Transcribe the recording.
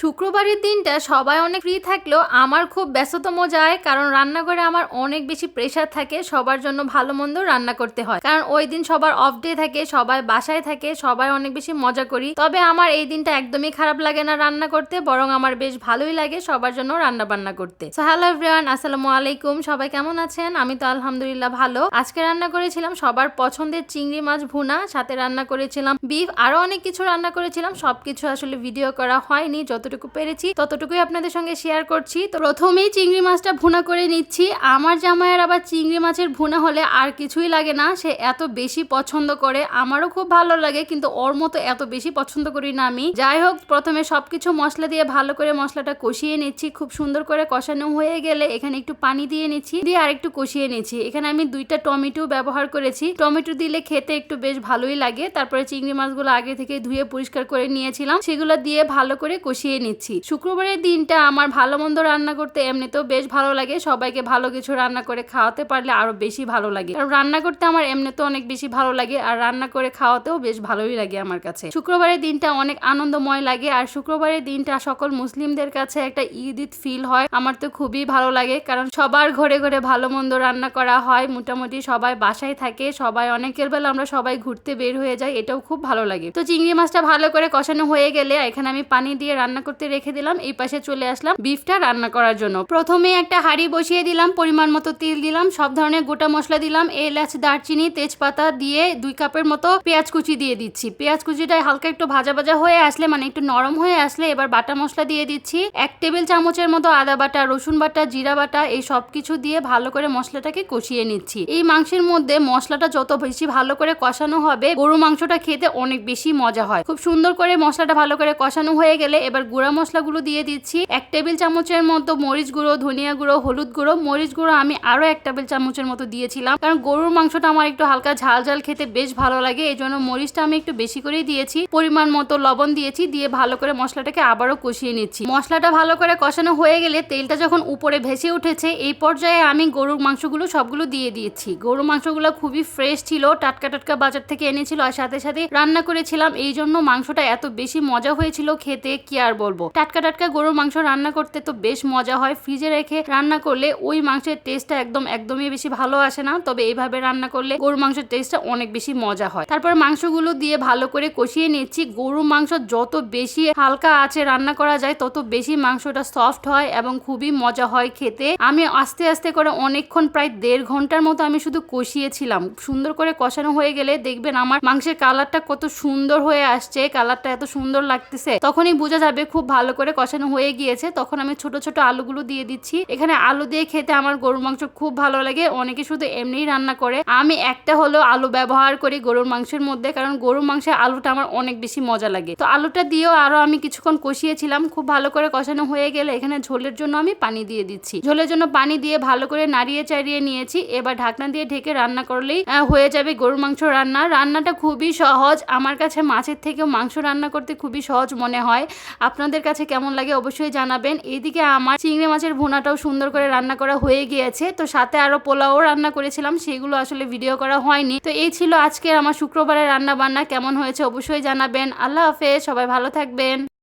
শুক্রবারের দিনটা সবাই অনেক ফ্রি থাকলেও আমার খুব ব্যস্ততম যায়, কারণ রান্নাঘরে আমার অনেক বেশি প্রেশার থাকে। সবার জন্য ভালো মন্দ রান্না করতে হয়, কারণ ওই দিন সবার অফ ডে থাকে, সবাই বাসায় থাকে, সবাই অনেক বেশি মজা করি। তবে আমার এই দিনটা একদমই খারাপ লাগে না রান্না করতে, বরং আমার বেশ ভালোই লাগে সবার জন্য রান্না বান্না করতে। সো হ্যালো এভরিওয়ান, আসসালামু আলাইকুম। সবাই কেমন আছেন? আমি তো আলহামদুলিল্লাহ ভালো। আজকে রান্না করেছিলাম সবার পছন্দের চিংড়ি মাছ ভুনা, সাথে রান্না করেছিলাম বিফ, আরো অনেক কিছু রান্না করেছিলাম। সবকিছু আসলে ভিডিও করা হয়নি, যতটুকু পেরেছি ততটুকুই আপনাদের সঙ্গে শেয়ার করছি। তো প্রথমেই চিংড়ি মাছটা ভুনা করে নিচ্ছি। আমার জামাইয়ের আবার চিংড়ি মাছের ভুনা হলে আর কিছুই লাগে না, সে এত বেশি পছন্দ করে। আমারও খুব ভালো লাগে, কিন্তু ওর মতো এত বেশি পছন্দ করি না আমি। যাই হোক, প্রথমে সবকিছু মশলা দিয়ে ভালো করে মশলাটা কষিয়ে নিচ্ছি। খুব সুন্দর করে কষানো হয়ে গেলে এখানে একটু পানি দিয়ে নিচ্ছি, দিয়ে আর একটু কষিয়ে নিচ্ছি। এখানে আমি 2টা টমেটো ব্যবহার করেছি। টমেটো দিলে খেতে একটু বেশ ভালোই লাগে। তারপরে চিংড়ি মাছগুলো আগে থেকে ধুয়ে পরিষ্কার করে নিয়েছিলাম, সেগুলো দিয়ে ভালো করে কষিয়ে নিচ্ছি। শুক্রবারের দিনটা আমার ভালো মন্দ রান্না করতে এমনিতেও বেশ ভালো লাগে। সবাইকে ভালো কিছু রান্না করে খাওয়াতে পারলে আরো বেশি ভালো লাগে, কারণ রান্না করতে আমার এমনিতেও অনেক বেশি ভালো লাগে, আর রান্না করে খাওয়াতেও বেশ ভালোই লাগে আমার কাছে। শুক্রবারের দিনটা অনেক আনন্দময় লাগে, আর শুক্রবারের দিনটা সকল মুসলিমদের কাছে একটা ঈদ ফিল হয়। আমার তো খুবই ভালো লাগে, কারণ সবার ঘরে ঘরে ভালো মন্দ রান্না করা হয়। মোটামুটি সবাই বাসায় থাকে, সবাই অনেকের বেলা আমরা সবাই ঘুরতে বের হয়ে যাই, এটাও খুব ভালো লাগে। তো চিংড়ি মাছটা ভালো করে কষানো হয়ে গেলে এখানে আমি পানি দিয়ে রান্না করতে রেখে দিলাম। এই পাশে চলে আসলাম বিফটা রান্না করার জন্য। প্রথমে একটা হাঁড়ি বসিয়ে দিলাম, পরিমাণ মতো তেল দিলাম, সব ধরনের গোটা মশলা দিলাম, এলাচ, দারচিনি, তেজপাতা দিয়ে 2 কাপের মতো পেঁয়াজ কুচি দিয়ে দিচ্ছি। পেঁয়াজ কুচিটা হালকা একটু ভাজা ভাজা হয়ে আসলে, মানে একটু নরম হয়ে আসলে, এবার বাটা মশলা দিয়ে দিচ্ছি। 1 টেবিল চামচের মতো আদা বাটা, রসুন বাটা, জিরা বাটা, এই সব কিছু দিয়ে ভালো করে মশলাটাকে কষিয়ে নিচ্ছি। এই মাংসের মধ্যে মশলাটা যত বেশি ভালো করে কষানো হবে, গরু মাংসটা খেতে অনেক বেশি মজা হয়। খুব সুন্দর করে মশলাটা ভালো করে কষানো হয়ে গেলে এবার গুঁড়া মশলাগুলো দিয়ে দিচ্ছি। 1 টেবিল চামচের মতো মরিচ গুঁড়ো, ধনিয়া গুঁড়ো, হলুদ গুঁড়ো। মরিচ গুঁড়ো আমি আরো 1 টেবিল চামচের মতো দিয়েছিলাম, কারণ গরুর মাংসটা আমার একটু হালকা ঝাল ঝাল খেতে বেশ ভালো লাগে, এই জন্য মরিচটা আমি একটু বেশি করেই দিয়েছি। পরিমাণ মতো লবণ দিয়েছি, দিয়ে ভালো করে মশলাটাকে আবারও কষিয়ে নিচ্ছি। মশলাটা ভালো করে কষানো হয়ে গেলে তেলটা যখন উপরে ভেসে উঠেছে, এই পর্যায়ে আমি গরুর মাংসগুলো সবগুলো দিয়ে দিয়েছি। গরুর মাংসগুলো খুবই ফ্রেশ ছিল, টাটকা টাটকা বাজার থেকে এনেছিল, আর সাথে সাথে রান্না করেছিলাম, এই জন্য মাংসটা এত বেশি মজা হয়েছিল খেতে, কি আর বলবো। টাটকা টাটকা গরুর মাংস রান্না করতে তো বেশ মজা হয়। ফ্রিজে রেখে রান্না করলে ওই মাংসের টেস্টটা একদমই বেশি ভালো আসে না, তবে এইভাবে রান্না করলে গরুর মাংসের টেস্টটা অনেক বেশি মজা হয়। তারপর মাংসগুলো দিয়ে ভালো করে কষিয়ে নিচ্ছি। গরুর মাংস যত বেশি হালকা আছে রান্না করা যায়, তত বেশি মাংসটা সফট হয় এবং খুবই মজা হয় খেতে। আমি আস্তে আস্তে করে অনেকক্ষণ, প্রায় 1.5 ঘন্টার মতো আমি শুধু কষিয়েছিলাম। সুন্দর করে কষানো হয়ে গেলে দেখবেন আমার মাংসের কালারটা কত সুন্দর হয়ে আসছে, কালারটা এত সুন্দর লাগতেছে, তখনই বোঝা যাবে খুব ভালো করে কষানো হয়ে গিয়েছে। তখন আমি ছোট ছোট আলুগুলো দিয়ে দিচ্ছি। এখানে আলু দিয়ে খেতে আমার গরুর মাংস খুব ভালো লাগে। অনেকে শুধু এমনিই রান্না করে, আমি একটা হলো আলু ব্যবহার করি গরুর মাংসের মধ্যে, কারণ গরুর মাংসের আলুটা আমার অনেক বেশি মজা লাগে। তো আলুটা দিয়েও আরো আমি কিছুক্ষণ কষিয়েছিলাম। খুব ভালো করে কষানো হয়ে গেলে এখানে ঝোলের জন্য আমি পানি দিয়ে দিচ্ছি। ঝোলের জন্য পানি দিয়ে ভালো করে নাড়িয়ে চাড়িয়ে নিয়েছি। এবার ঢাকনা দিয়ে ঢেকে রান্না করলেই হয়ে যাবে গরুর মাংস রান্না। রান্নাটা খুবই সহজ, আমার কাছে মাছের থেকেও মাংস রান্না করতে খুবই সহজ মনে হয়। আপনাদের কাছে কেমন লাগে অবশ্যই জানাবেন। এইদিকে আমার চিংড়ি মাছের ভুনাটাও সুন্দর করে রান্না করা হয়ে গিয়েছে। তো সাথে আরো পোলাও রান্না করেছিলাম, সেগুলো আসলে ভিডিও করা হয়নি। তো এই ছিল আজকের আমার শুক্রবারের রান্না বান্না। কেমন হয়েছে অবশ্যই জানাবেন। আল্লাহ হাফেজ, সবাই ভালো থাকবেন।